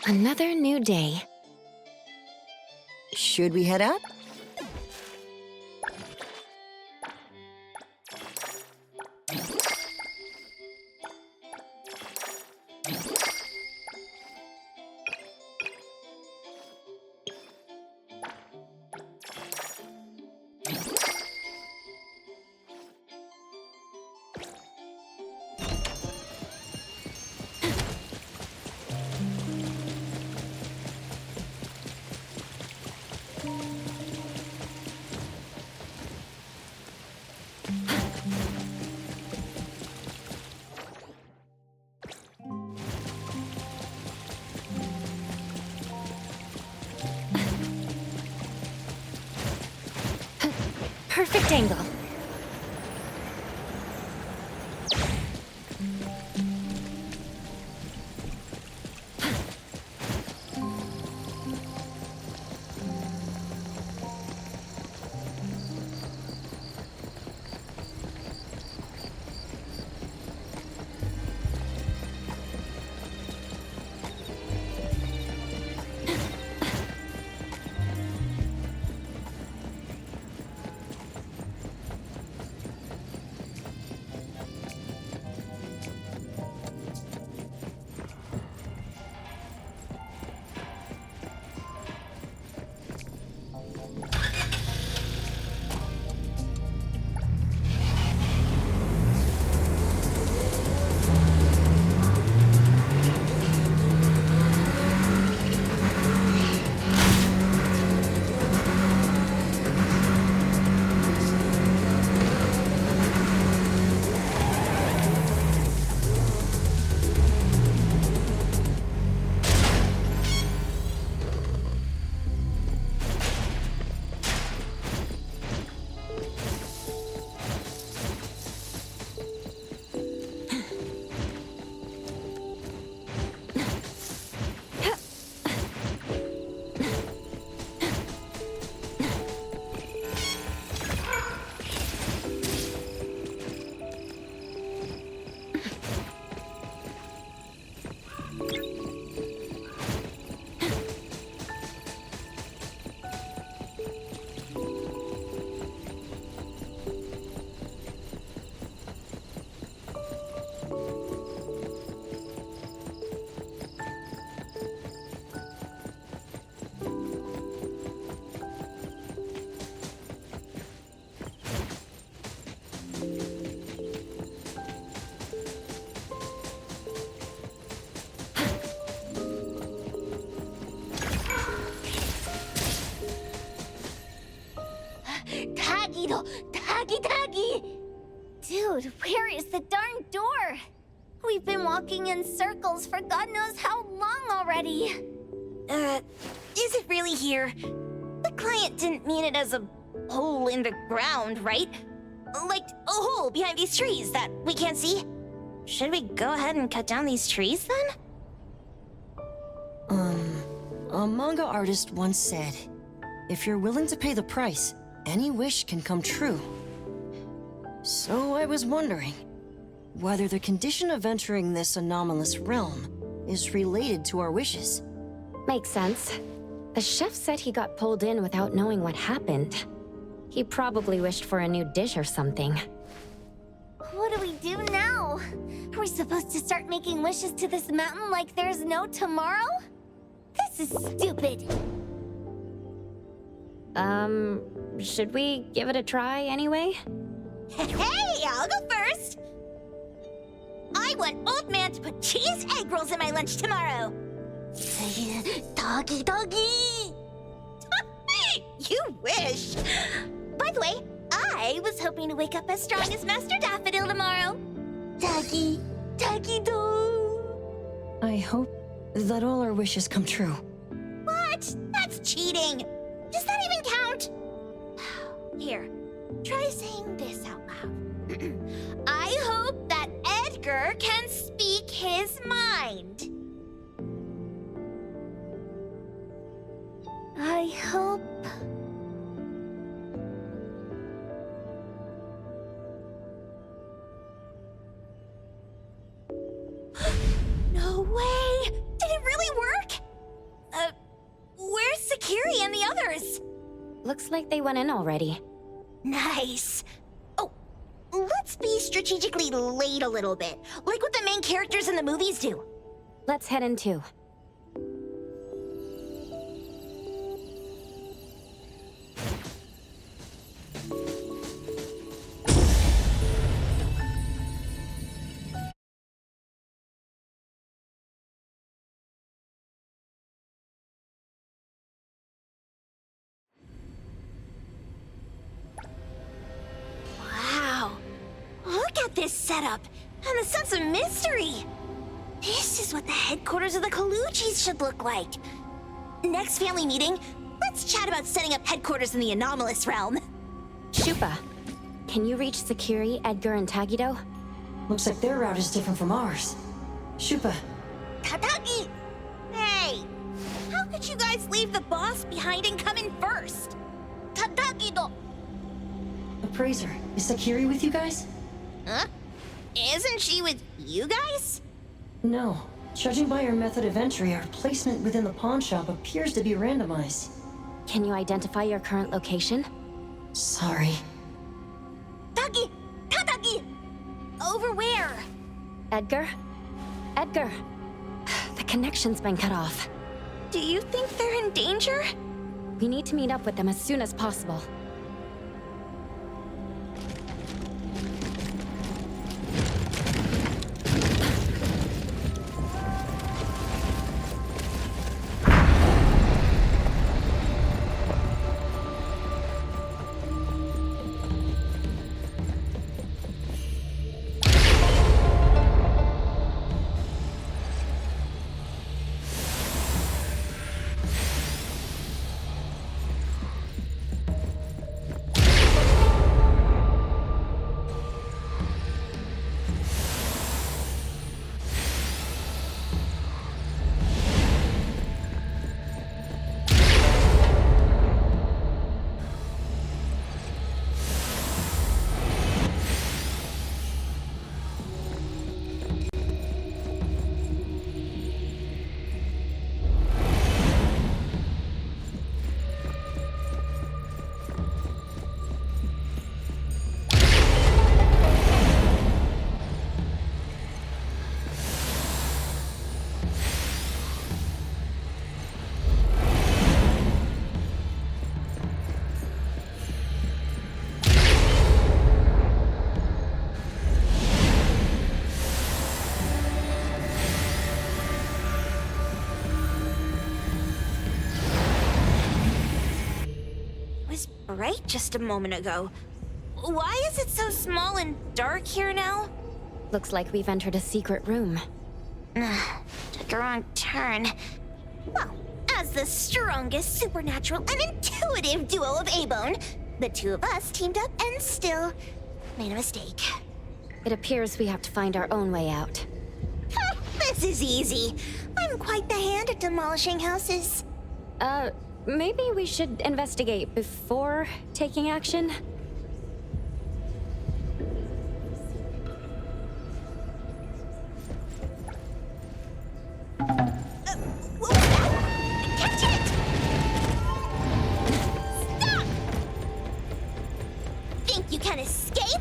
Another new day. Should we head out? Perfect angle. Dude, where is the darn door? We've been walking in circles for God knows how long already. Is it really here? The client didn't mean it as a hole in the ground, right? Like a hole behind these trees that we can't see? Should we go ahead and cut down these trees then? A manga artist once said, if you're willing to pay the price, any wish can come true. So I was wondering whether the condition of entering this anomalous realm is related to our wishes. Makes sense. The chef said he got pulled in without knowing what happened. He probably wished for a new dish or something. What do we do now? Are we supposed to start making wishes to this mountain like there's no tomorrow? This is stupid. Should we give it a try anyway? Hey, I'll go first! I want Old Man to put cheese egg rolls in my lunch tomorrow! Doggy, doggy! You wish! By the way, I was hoping to wake up as strong as Master Daffodil tomorrow. Doggy, doggy do. I hope that all our wishes come true. What? That's cheating! Does that even count? Here, try saying this out loud. I hope that Edgar can speak his mind. I hope... No way! Did it really work? Looks like they went in already. Nice. Oh, let's be strategically late a little bit, like what the main characters in the movies do. Let's head in too. Wow. Look at this setup and the sense of mystery. This is what the headquarters of the Kalujis should look like. Next family meeting, let's chat about setting up headquarters in the anomalous realm. Shupa, can you reach Sakiri, Edgar, and Tagido? Looks like their route is different from ours. Shupa, Tataki! Hey! How could you guys leave the boss behind and come in first? Tataki-do! Appraiser, is Sakiri with you guys? Huh? Isn't she with you guys? No. Judging by our method of entry, our placement within the pawn shop appears to be randomized. Can you identify your current location? Sorry. Taki! Tataki! Over where? Edgar? Edgar! The connection's been cut off. Do you think they're in danger? We need to meet up with them as soon as possible. Right just a moment ago. Why is it so small and dark here now? Looks like we've entered a secret room. Took a wrong turn. Well, as the strongest supernatural and intuitive duo of A-Bone, the two of us teamed up and still made a mistake. It appears we have to find our own way out. This is easy. I'm quite the hand at demolishing houses. Maybe we should investigate before taking action? What was that? Catch it! Stop! Think you can escape?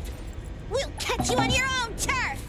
We'll catch you on your own turf!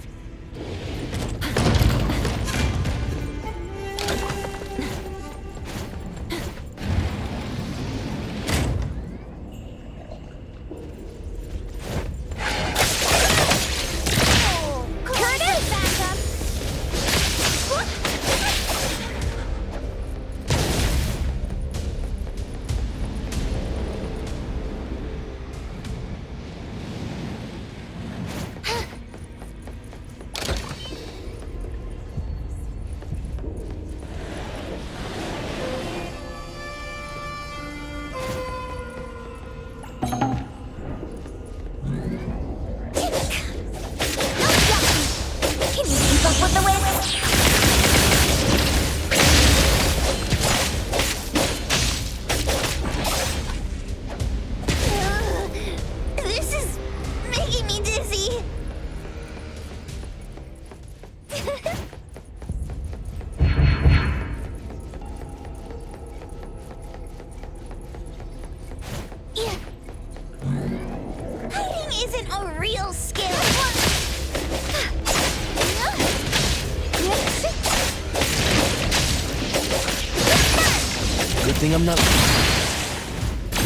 something I'm not.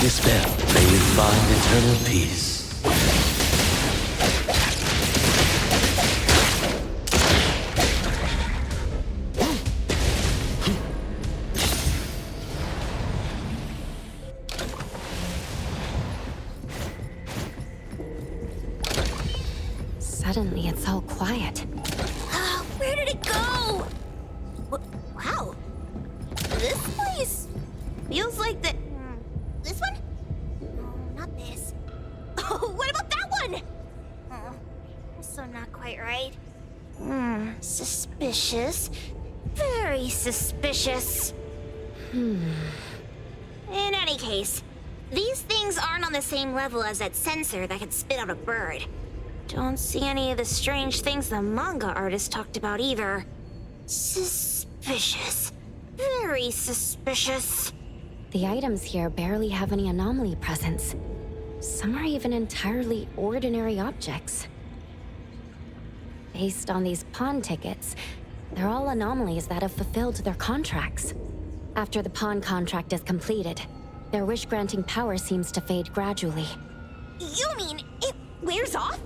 Dispel, may you find eternal peace. Suddenly, it's all quiet. Where did it go? Wow. This place feels like the... This one? No, not this. Oh, what about that one? Oh, also not quite right. Suspicious. Very suspicious. In any case, these things aren't on the same level as that sensor that could spit out a bird. Don't see any of the strange things the manga artist talked about either. Suspicious. Very suspicious. The items here barely have any anomaly presence. Some are even entirely ordinary objects. Based on these pawn tickets, they're all anomalies that have fulfilled their contracts. After the pawn contract is completed, their wish-granting power seems to fade gradually. You mean it wears off?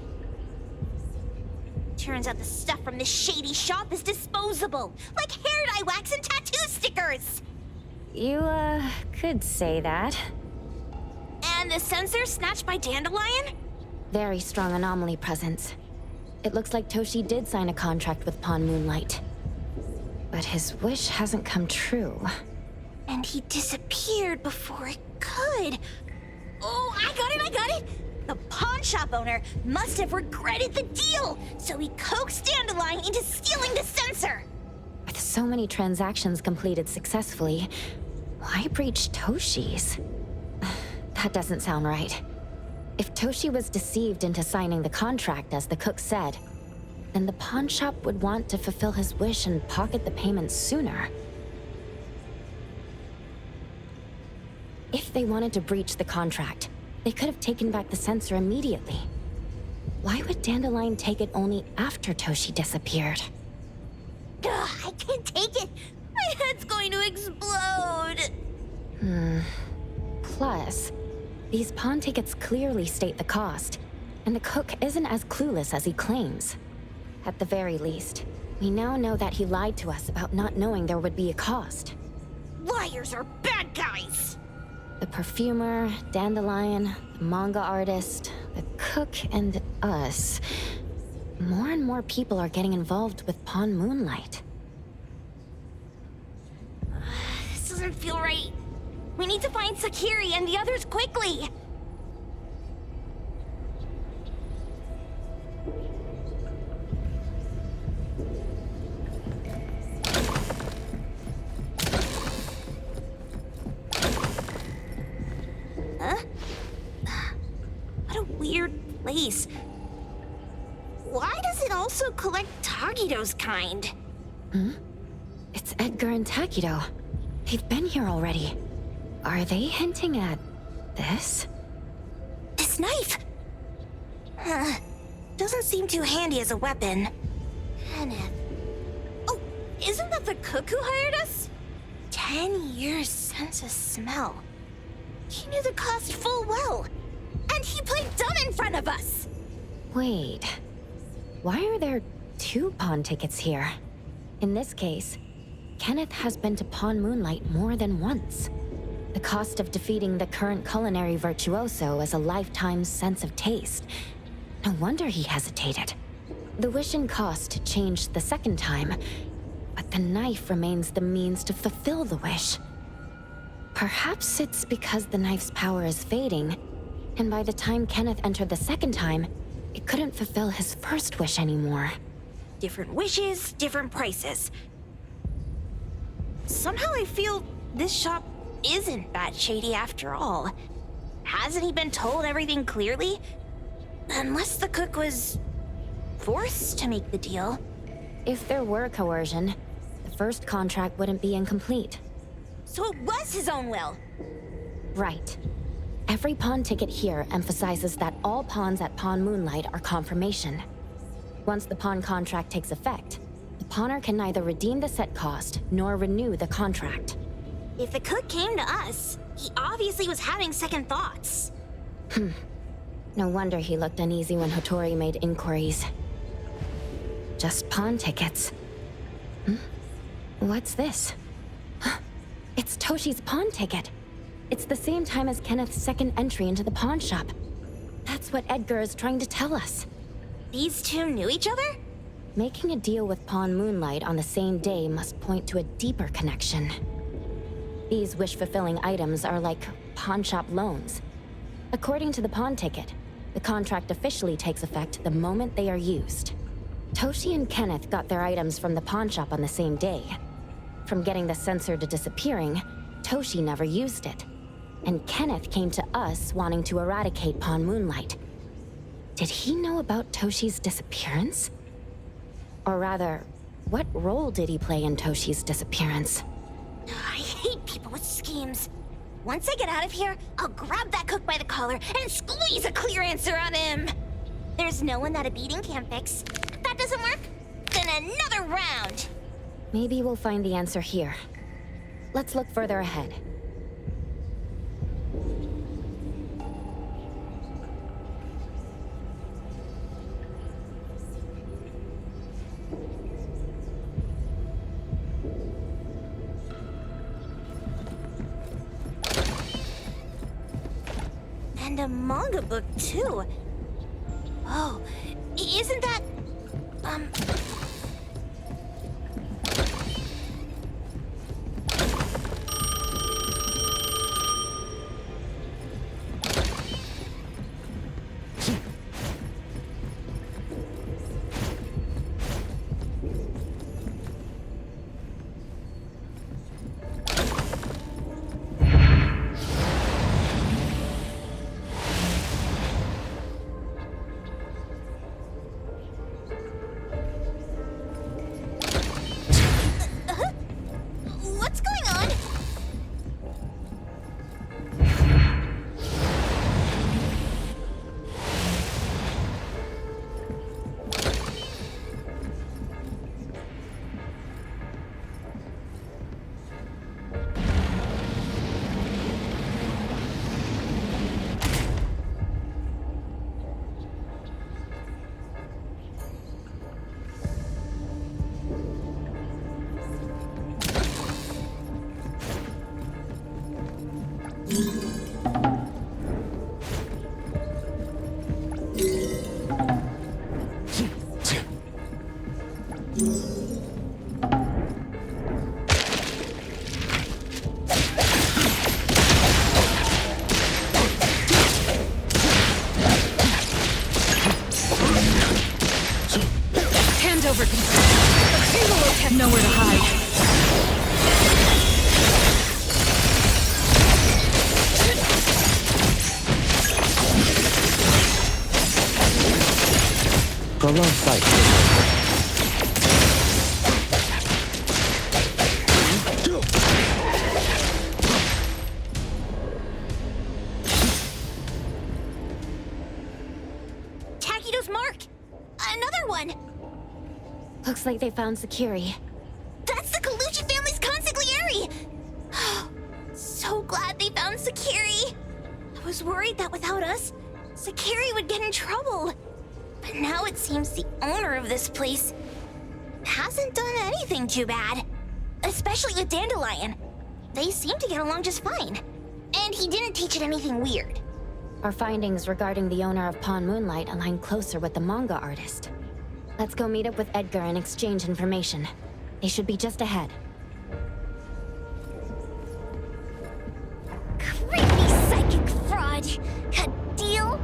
Turns out the stuff from this shady shop is disposable, like hair dye wax and tattoo stickers! You, could say that. And the sensor snatched by Dandelion? Very strong anomaly presence. It looks like Toshi did sign a contract with Pawn Moonlight. But his wish hasn't come true. And he disappeared before it could. Oh, I got it! The pawn shop owner must have regretted the deal, so he coaxed Dandelion into stealing the sensor. With so many transactions completed successfully, why breach Toshi's? That doesn't sound right. If Toshi was deceived into signing the contract, as the cook said, then the pawn shop would want to fulfill his wish and pocket the payment sooner. If they wanted to breach the contract, they could have taken back the sensor immediately. Why would Dandelion take it only after Toshi disappeared? Ugh, I can't take it! My head's going to explode! Plus, these pawn tickets clearly state the cost, and the cook isn't as clueless as he claims. At the very least, we now know that he lied to us about not knowing there would be a cost. Liars are bad guys! The perfumer, Dandelion, the manga artist, the cook, and us. More and more people are getting involved with Pawn Moonlight. This doesn't feel right. We need to find Sakiri and the others quickly! What a weird place. Why does it also collect Tagido's kind? It's Edgar and Takido. They've been here already. Are they hinting at this? This knife! Doesn't seem too handy as a weapon. Kenneth. Oh, isn't that the cook who hired us? 10 years sense of smell. He knew the cost full well. And he played dumb in front of us! Wait. Why are there 2 pawn tickets here? In this case, Kenneth has been to Pawn Moonlight more than once. The cost of defeating the current culinary virtuoso is a lifetime sense of taste. No wonder he hesitated. The wish and cost changed the second time, but the knife remains the means to fulfill the wish. Perhaps it's because the knife's power is fading, and by the time Kenneth entered the second time, it couldn't fulfill his first wish anymore. Different wishes, different prices. Somehow I feel this shop isn't that shady after all. Hasn't he been told everything clearly? Unless the cook was forced to make the deal. If there were coercion, the first contract wouldn't be incomplete. So it was his own will. Right. Every pawn ticket here emphasizes that all pawns at Pawn Moonlight are confirmation. Once the pawn contract takes effect, the pawner can neither redeem the set cost nor renew the contract. If the cook came to us, he obviously was having second thoughts. No wonder he looked uneasy when Hotori made inquiries. Just pawn tickets. What's this? It's Toshi's pawn ticket. It's the same time as Kenneth's second entry into the pawn shop. That's what Edgar is trying to tell us. These two knew each other? Making a deal with Pawn Moonlight on the same day must point to a deeper connection. These wish-fulfilling items are like pawn shop loans. According to the pawn ticket, the contract officially takes effect the moment they are used. Toshi and Kenneth got their items from the pawn shop on the same day. From getting the sensor to disappearing, Toshi never used it. And Kenneth came to us wanting to eradicate Pawn Moonlight. Did he know about Toshi's disappearance? Or rather, what role did he play in Toshi's disappearance? I hate people with schemes. Once I get out of here, I'll grab that cook by the collar and squeeze a clear answer out of him. There's no one that a beating can't fix. If that doesn't work, then another round. Maybe we'll find the answer here. Let's look further ahead. And a manga book, too. Oh, isn't that... What's going on? Hand over control. The envelopes have nowhere to hide. Prolonged fight. Takido's mark! Another one! Looks like they found Sakiri. That's the Colucci family's consigliere! So glad they found Sakiri! I was worried that without us, Sakiri would get in trouble. But now it seems the owner of this place hasn't done anything too bad. Especially with Dandelion. They seem to get along just fine. And he didn't teach it anything weird. Our findings regarding the owner of Pawn Moonlight align closer with the manga artist. Let's go meet up with Edgar and exchange information. They should be just ahead. Creepy psychic fraud! A deal?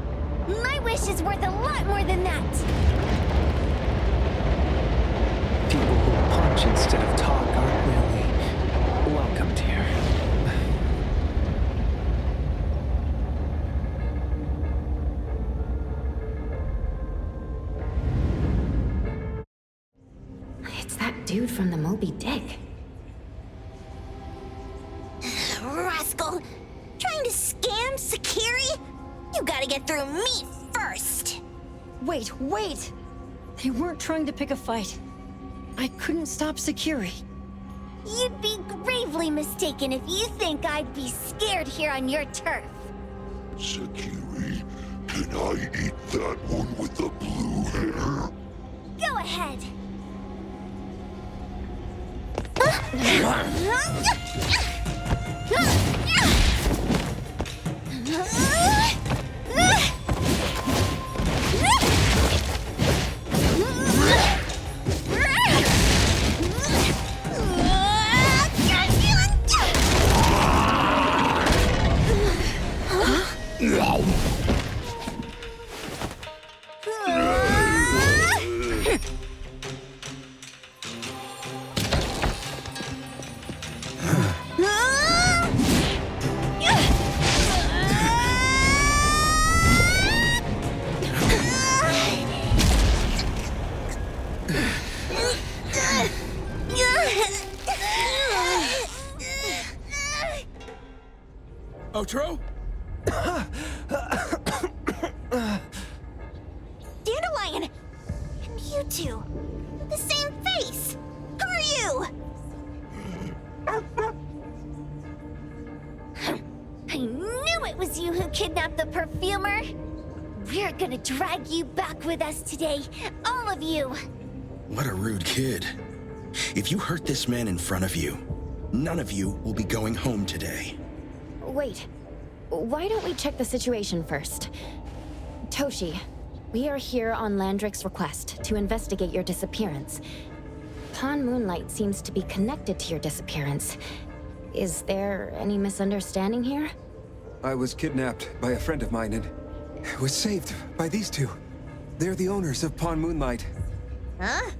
My wish is worth a lot more than that! People who punch instead of talk aren't really welcomed here. It's that dude from the Moby Dick. Rascal! Trying to scam Sakiri? You gotta get through me first! Wait! They weren't trying to pick a fight. I couldn't stop Sakiri. You'd be gravely mistaken if you think I'd be scared here on your turf. Sakiri, can I eat that one with the blue hair? Go ahead. Outro? Dandelion! And you two! The same face! Who are you? I knew it was you who kidnapped the perfumer! We're gonna drag you back with us today, all of you! What a rude kid. If you hurt this man in front of you, none of you will be going home today. Wait. Why don't we check the situation first? Toshi, we are here on Landrick's request to investigate your disappearance. Pawn Moonlight seems to be connected to your disappearance. Is there any misunderstanding here? I was kidnapped by a friend of mine and was saved by these two. They're the owners of Pawn Moonlight. Huh?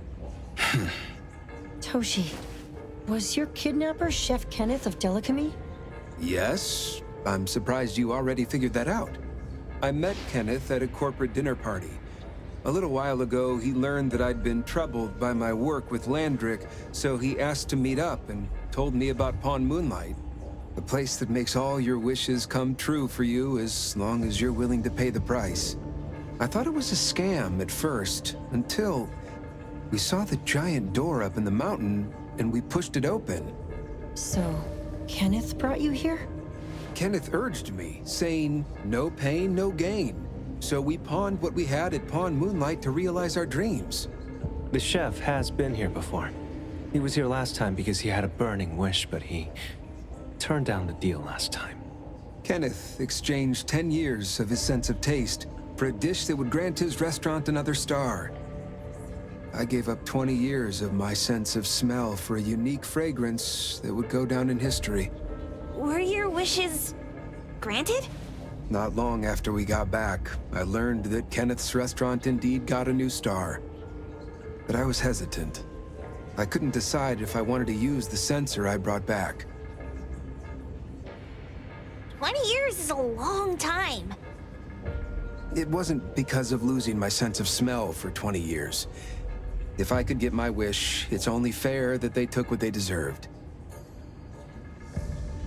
Toshi, was your kidnapper Chef Kenneth of Delicamy? Yes, I'm surprised you already figured that out. I met Kenneth at a corporate dinner party. A little while ago, he learned that I'd been troubled by my work with Landrick, so he asked to meet up and told me about Pawn Moonlight. The place that makes all your wishes come true for you as long as you're willing to pay the price. I thought it was a scam at first, until we saw the giant door up in the mountain and we pushed it open. So, Kenneth brought you here? Kenneth urged me, saying, no pain, no gain. So we pawned what we had at Pawn Moonlight to realize our dreams. The chef has been here before. He was here last time because he had a burning wish, but he turned down the deal last time. Kenneth exchanged 10 years of his sense of taste for a dish that would grant his restaurant another star. I gave up 20 years of my sense of smell for a unique fragrance that would go down in history. Were your wishes granted? Not long after we got back, I learned that Kenneth's restaurant indeed got a new star. But I was hesitant. I couldn't decide if I wanted to use the sensor I brought back. 20 years is a long time. It wasn't because of losing my sense of smell for 20 years. If I could get my wish, it's only fair that they took what they deserved.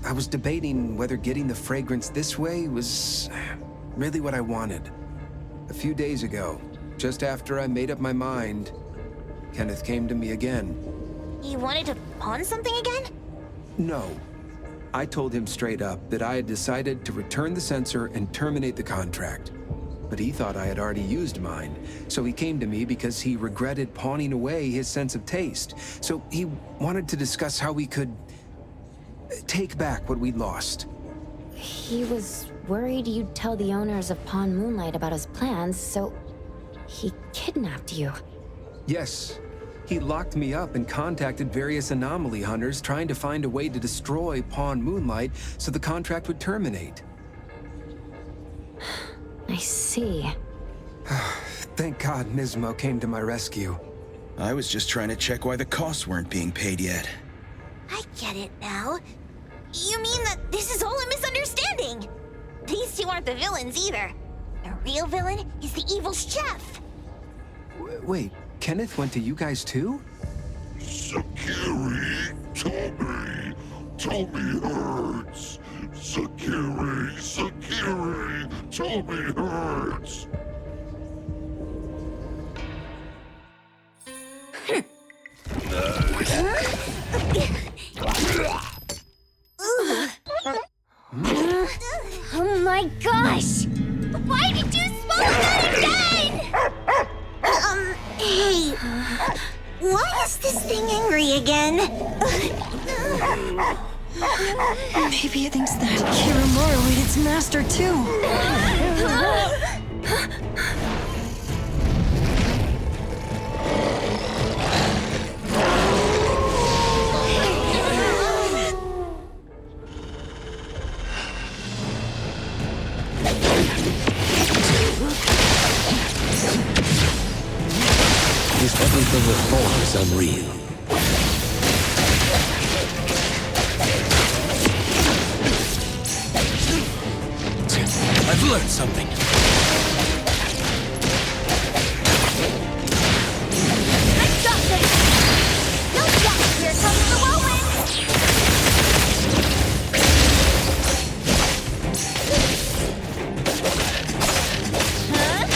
I was debating whether getting the fragrance this way was really what I wanted. A few days ago, just after I made up my mind, Kenneth came to me again. You wanted to pawn something again? No. I told him straight up that I had decided to return the sensor and terminate the contract. But he thought I had already used mine, so he came to me because he regretted pawning away his sense of taste. So he wanted to discuss how we could take back what we'd lost. He was worried you'd tell the owners of Pawn Moonlight about his plans, so he kidnapped you. Yes. He locked me up and contacted various anomaly hunters trying to find a way to destroy Pawn Moonlight so the contract would terminate. I see. Thank God Nismo came to my rescue. I was just trying to check why the costs weren't being paid yet. I get it now. You mean that this is all a misunderstanding? These two aren't the villains either. The real villain is the evil chef. Wait, Kenneth went to you guys too? Sakiri, Tommy hurts. Sakiri, Tommy hurts. Oh my gosh! Why did you smoke that again? Hey. Why is this thing angry again? Maybe it thinks that Kiramaru ate its master too. Is everything with forms unreal? I've learned something. I got this! No doubt, here comes the whirlwind! Huh?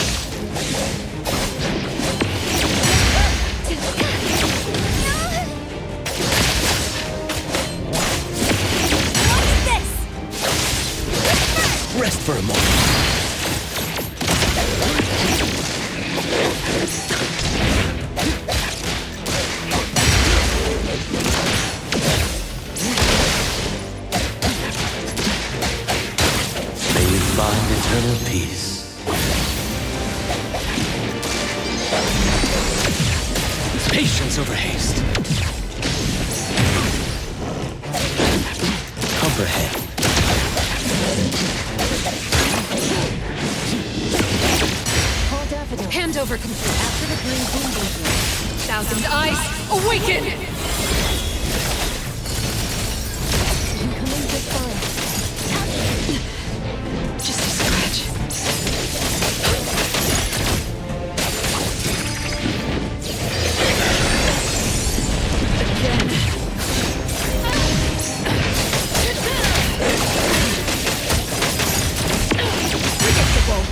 What's this? Rest for a moment. May you find eternal peace. Patience over haste. Comprehend. Hand over complete. After the green boom boom boom. Thousand eyes, awaken! Incoming goodbye. Just a scratch. Again. Predictable.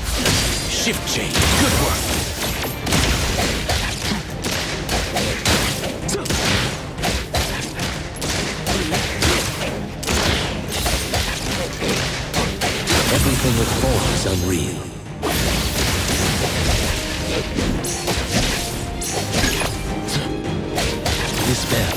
Shift change. Good work. Everything with forms unreal. Dispel.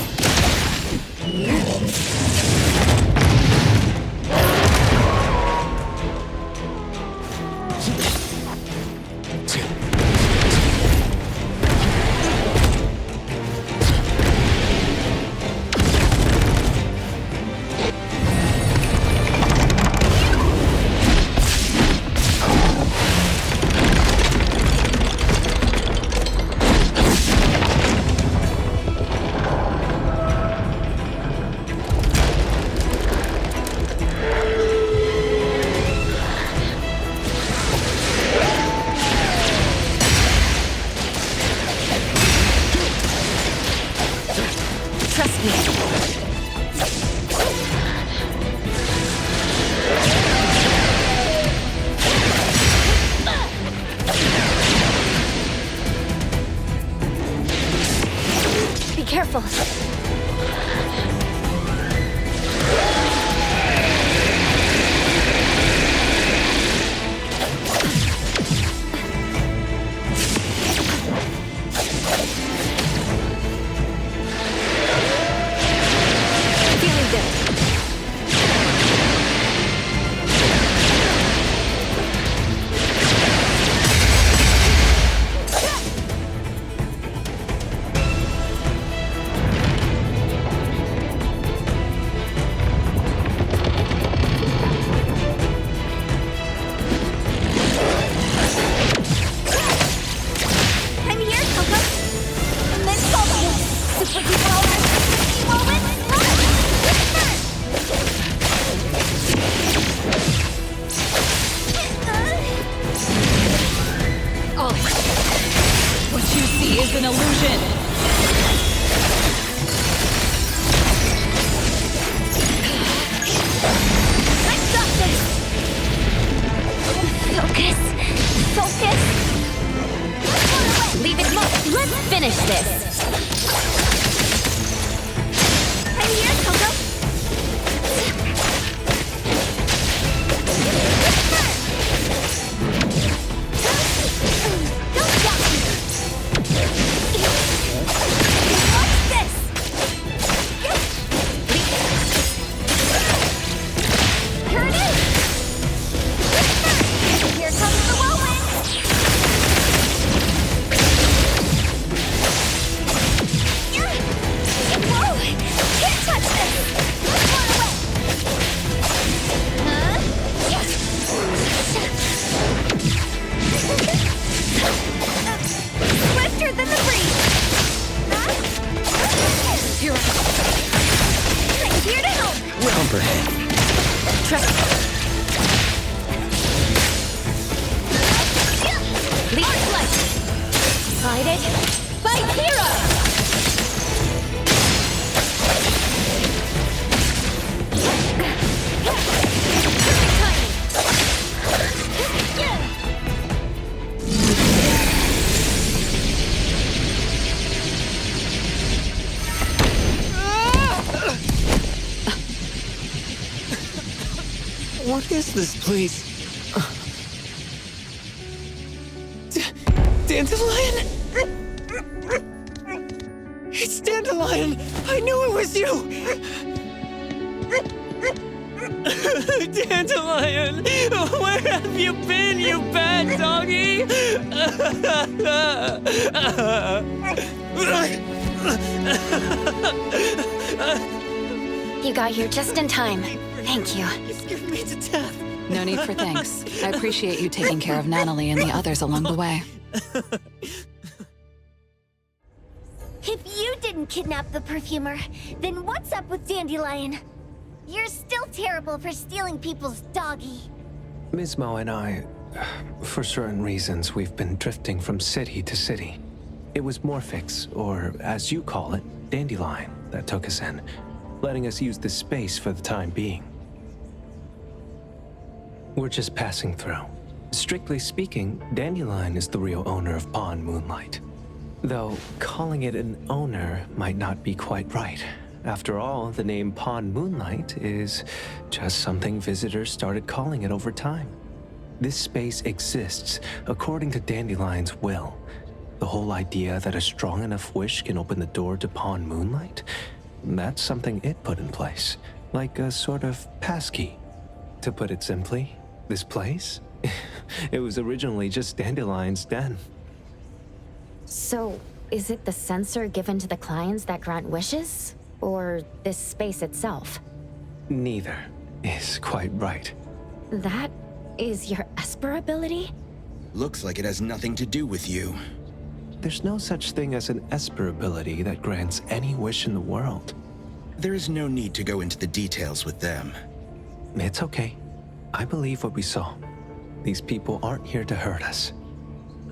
Trust me. Be careful. Feeling good. I'm here, Coco. And then solo. Super whirlwind. Whirlwind. Oh. What you see is an illusion. I got this. Focus. Focus. Leave it low. Let's finish this. I'm here, Coco. overhead. Trust. Lead flight. Guided By Hero! What is this place? Dandelion? It's Dandelion! I knew it was you! Dandelion! Where have you been, you bad doggy? You got here just in time. Thank you. You scared me to death. No need for thanks. I appreciate you taking care of Natalie and the others along the way. If you didn't kidnap the perfumer, then what's up with Dandelion? You're still terrible for stealing people's doggy. Ms. Mo and I, for certain reasons, we've been drifting from city to city. It was Morphix, or as you call it, Dandelion, that took us in, letting us use this space for the time being. We're just passing through. Strictly speaking, Dandelion is the real owner of Pawn Moonlight. Though calling it an owner might not be quite right. After all, the name Pawn Moonlight is just something visitors started calling it over time. This space exists according to Dandelion's will. The whole idea that a strong enough wish can open the door to Pawn Moonlight, that's something it put in place, like a sort of passkey. To put it simply, this place, it was originally just Dandelion's den. So, is it the sensor given to the clients that grant wishes? Or this space itself? Neither is quite right. That is your Esper ability? Looks like it has nothing to do with you. There's no such thing as an Esper ability that grants any wish in the world. There is no need to go into the details with them. It's okay. I believe what we saw. These people aren't here to hurt us.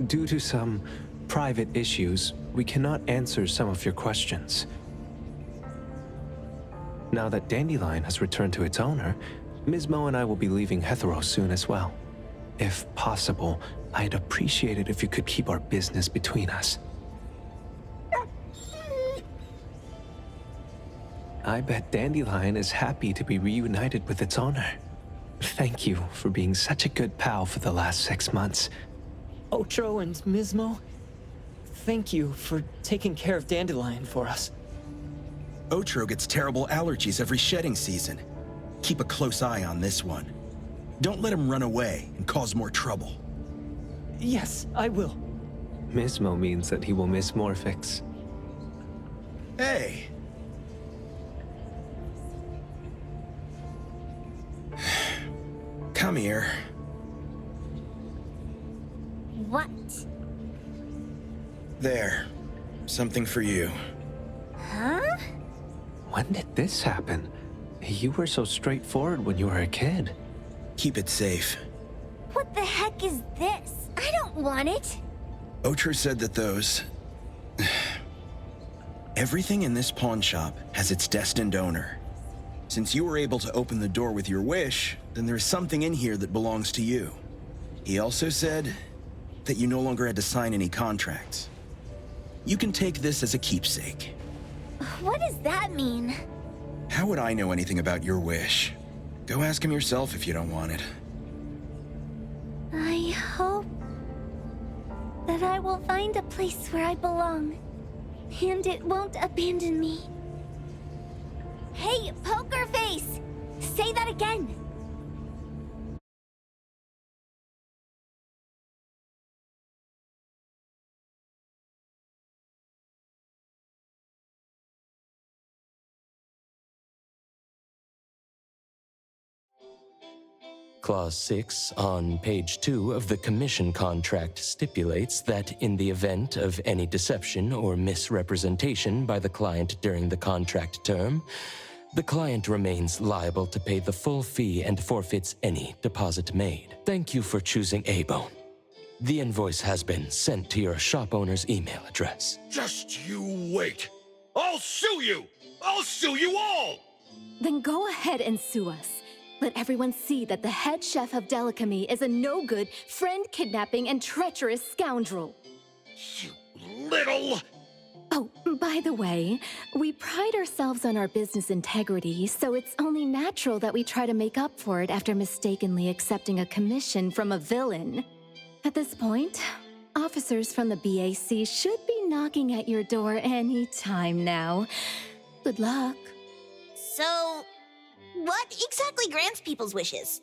Due to some private issues, we cannot answer some of your questions. Now that Dandelion has returned to its owner, Ms. Mo and I will be leaving Hetheros soon as well. If possible, I'd appreciate it if you could keep our business between us. I bet Dandelion is happy to be reunited with its owner. Thank you for being such a good pal for the last 6 months. Otro and Mismo, thank you for taking care of Dandelion for us. Otro gets terrible allergies every shedding season. Keep a close eye on this one. Don't let him run away and cause more trouble. Yes, I will. Mismo means that he will miss Morphix. Hey! Come here. What? There. Something for you. Huh? When did this happen? You were so straightforward when you were a kid. Keep it safe. What the heck is this? I don't want it. Otro said that those... Everything in this pawn shop has its destined owner. Since you were able to open the door with your wish, then there is something in here that belongs to you. He also said that you no longer had to sign any contracts. You can take this as a keepsake. What does that mean? How would I know anything about your wish? Go ask him yourself if you don't want it. I hope that I will find a place where I belong, and it won't abandon me. Hey, Poker Face! Say that again! Clause 6 on page 2 of the commission contract stipulates that in the event of any deception or misrepresentation by the client during the contract term, The client remains liable to pay the full fee and forfeits any deposit made. Thank you for choosing A-Bone. The invoice has been sent to your shop owner's email address. Just you wait. I'll sue you! I'll sue you all! Then go ahead and sue us. Let everyone see that the head chef of Delicamy is a no-good, friend-kidnapping, and treacherous scoundrel. You little... Oh, by the way, we pride ourselves on our business integrity, so it's only natural that we try to make up for it after mistakenly accepting a commission from a villain. At this point, officers from the BAC should be knocking at your door any time now. Good luck. So, what exactly grants people's wishes?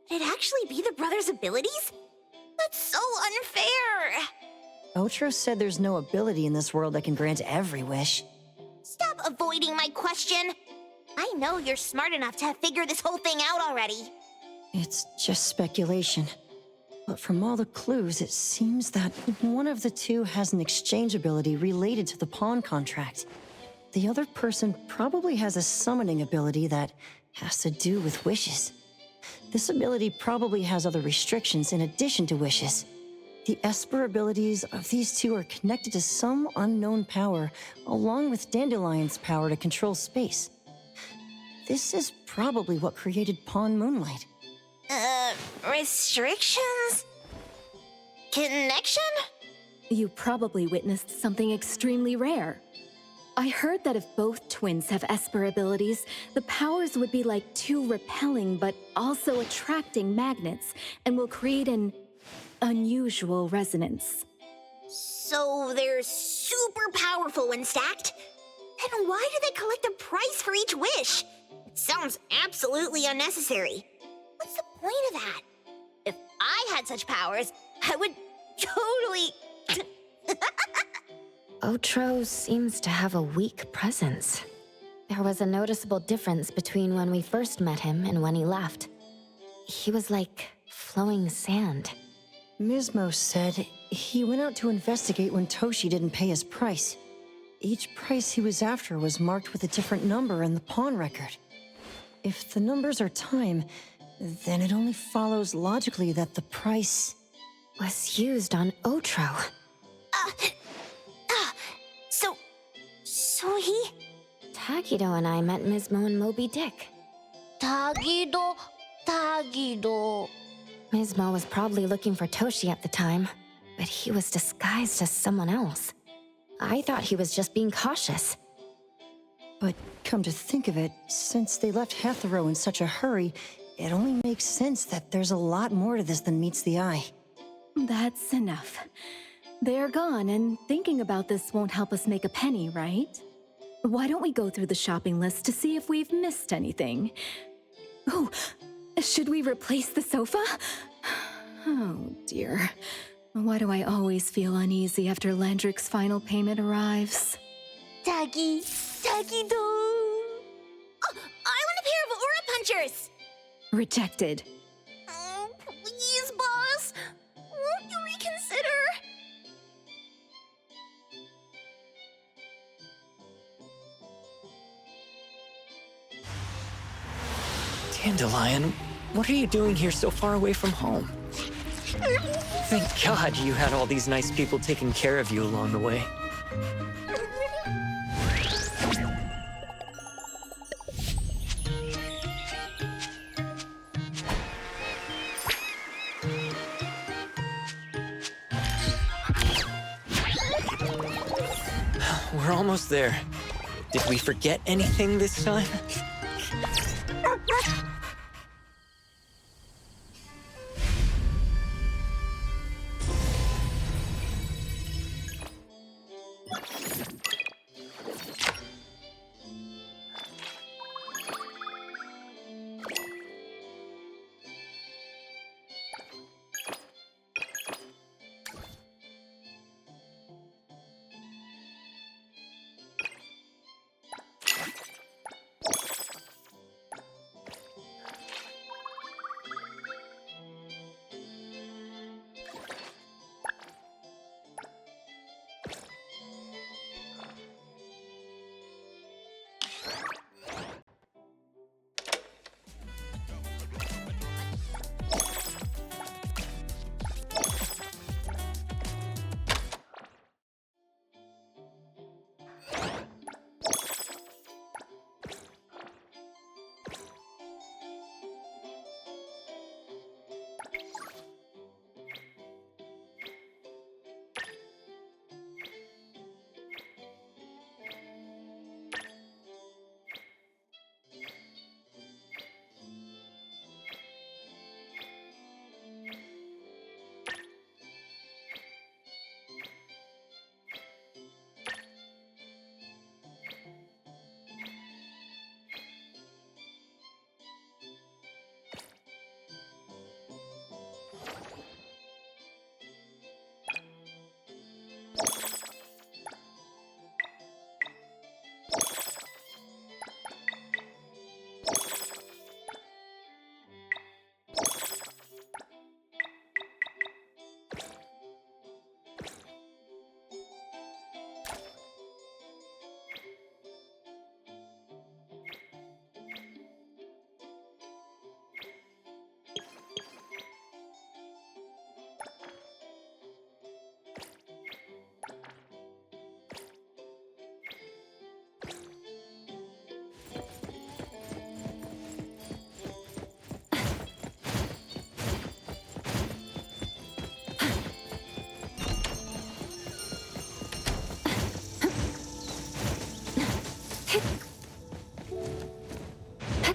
Could it actually be the brothers' abilities? That's so unfair! Otro said there's no ability in this world that can grant every wish. Stop avoiding my question! I know you're smart enough to have figured this whole thing out already. It's just speculation. But from all the clues, it seems that one of the two has an exchange ability related to the pawn contract. The other person probably has a summoning ability that has to do with wishes. This ability probably has other restrictions in addition to wishes. The Esper abilities of these two are connected to some unknown power, along with Dandelion's power to control space. This is probably what created Pawn Moonlight. Restrictions? Connection? You probably witnessed something extremely rare. I heard that if both twins have Esper abilities, the powers would be like two repelling but also attracting magnets and will create an unusual resonance. So they're super powerful when stacked? Then why do they collect a price for each wish? It sounds absolutely unnecessary. What's the point of that? If I had such powers, I would totally... Otro seems to have a weak presence. There was a noticeable difference between when we first met him and when he left. He was like flowing sand. Mismo said he went out to investigate when Toshi didn't pay his price. Each price he was after was marked with a different number in the pawn record. If the numbers are time, then it only follows logically that the price was used on Otro. So he... Tagido and I met Mismo and Moby Dick. Tagido. Mismo was probably looking for Toshi at the time, but he was disguised as someone else. I thought he was just being cautious. But come to think of it, since they left Hetero in such a hurry, it only makes sense that there's a lot more to this than meets the eye. That's enough. They're gone, and thinking about this won't help us make a penny, right? Why don't we go through the shopping list to see if we've missed anything? Oh, should we replace the sofa? Oh, dear. Why do I always feel uneasy after Landrick's final payment arrives? Tagido. Oh, I want a pair of aura punchers! Rejected. Oh, please, boss. Won't you reconsider? Dandelion, what are you doing here so far away from home? Thank God you had all these nice people taking care of you along the way. We're almost there. Did we forget anything this time?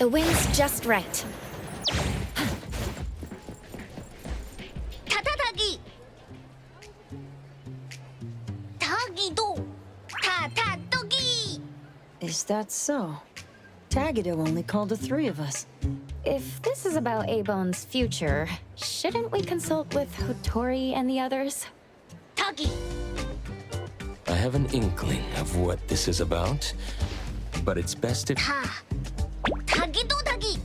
The wind's just right. 타타타기. 타기도. 타타토기. Is that so? Tagido only called the three of us. If this is about A-Bone's future, shouldn't we consult with Hotori and the others? 타기. I have an inkling of what this is about, but it's best if... 타기도 타기.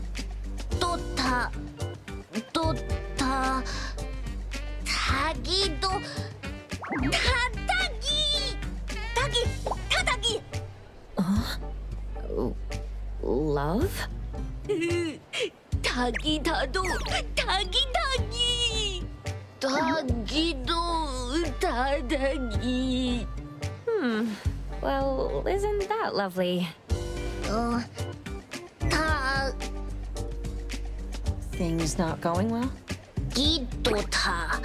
또 타. 또 타. 타기도. 타타기. 타기. 타타기. Love? 타기다도. 타기타기. 타기도. 타타기. Well, isn't that lovely? 타. Things not going well? 기도 타.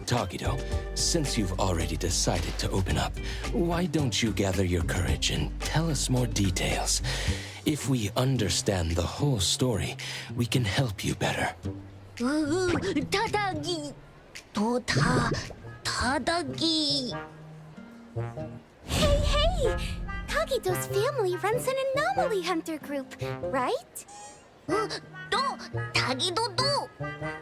Tagido, since you've already decided to open up, why don't you gather your courage and tell us more details? If we understand the whole story, we can help you better. 타다기. 또 타. 타다기. Hey! Tagido's family runs an anomaly hunter group, right? 또! 타기도도!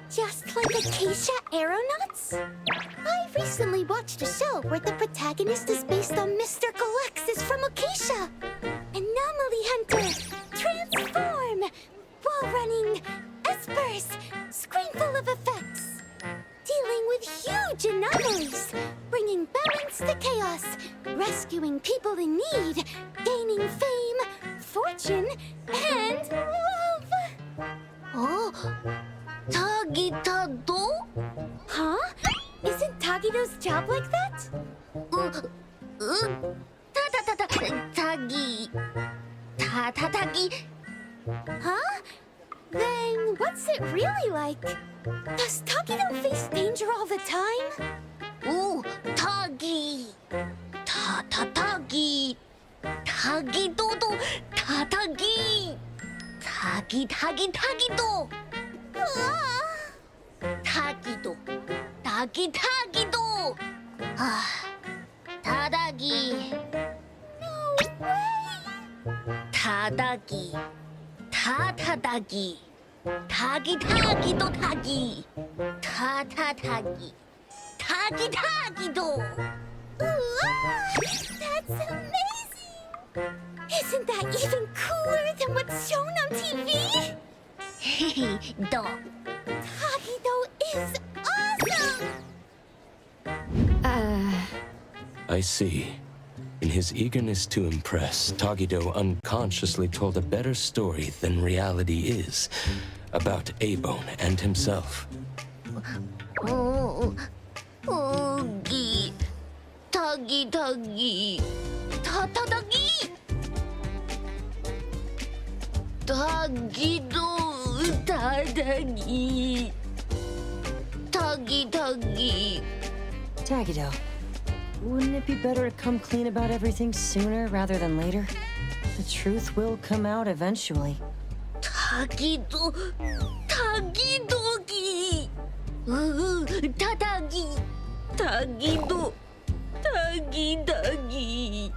Just like Acacia Aeronauts? I recently watched a show where the protagonist is based on Mr. Galexis from Acacia. Anomaly hunter! Transform! Wall running! Espers! Screen full of effects! Dealing with huge anomalies, bringing balance to chaos, rescuing people in need, gaining fame, fortune, and love. Oh, Tagido? Huh? Isn't Tagido's job like that? Tagi. Tagi. Huh? Then what's it really like? Does Tagido face danger all the time? Ooh, Tagi. Tagi. Tagidodo. Tagi. Tagido. Tagido. Tagido. Tadagi. No way. Tadagi. 타타다기. 타기타기도 타기. 타타타기. 타기타기도. That's amazing! Isn't that even cooler than what's shown on TV? Do. Tagido is awesome! I see. In his eagerness to impress, Tagido unconsciously told a better story than reality is about A-Bone and himself. Ogi. Tagi. Tatadagi. Tagido. Tadagi. Tagi. Tagido, wouldn't it be better to come clean about everything sooner rather than later? The truth will come out eventually. 타기도. 타기도기. 타다기. 타기도. 타기다기.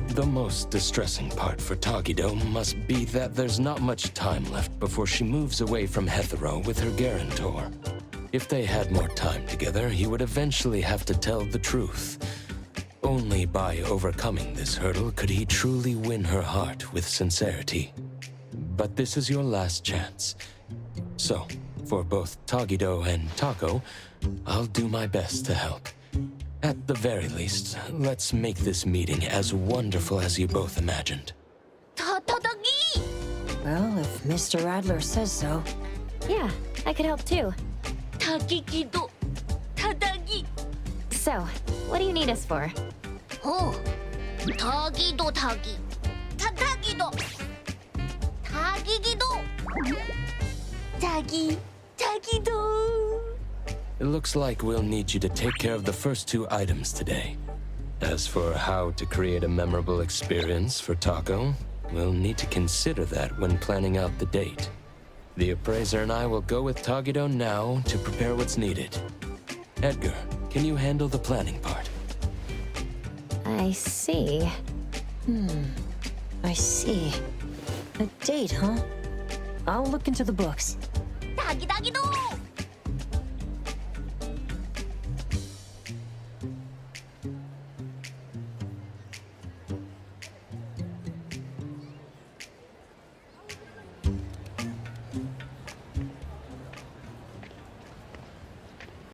The most distressing part for Tagido must be that there's not much time left before she moves away from Hetero with her guarantor. If they had more time together, he would eventually have to tell the truth. Only by overcoming this hurdle could he truly win her heart with sincerity. But this is your last chance. So, for both Tagido and Tako, I'll do my best to help. At the very least, let's make this meeting as wonderful as you both imagined. 타다기. Well, if Mr. Adler says so. Yeah, I could help too. 타기기도. 타다기. So, what do you need us for? 타기도. 타다기도. 타기기도. 타기도. It looks like we'll need you to take care of the first 2 items today. As for how to create a memorable experience for Taco, we'll need to consider that when planning out the date. The appraiser and I will go with Tagido now to prepare what's needed. Edgar, can you handle the planning part? I see. I see. A date, huh? I'll look into the books. Tagido!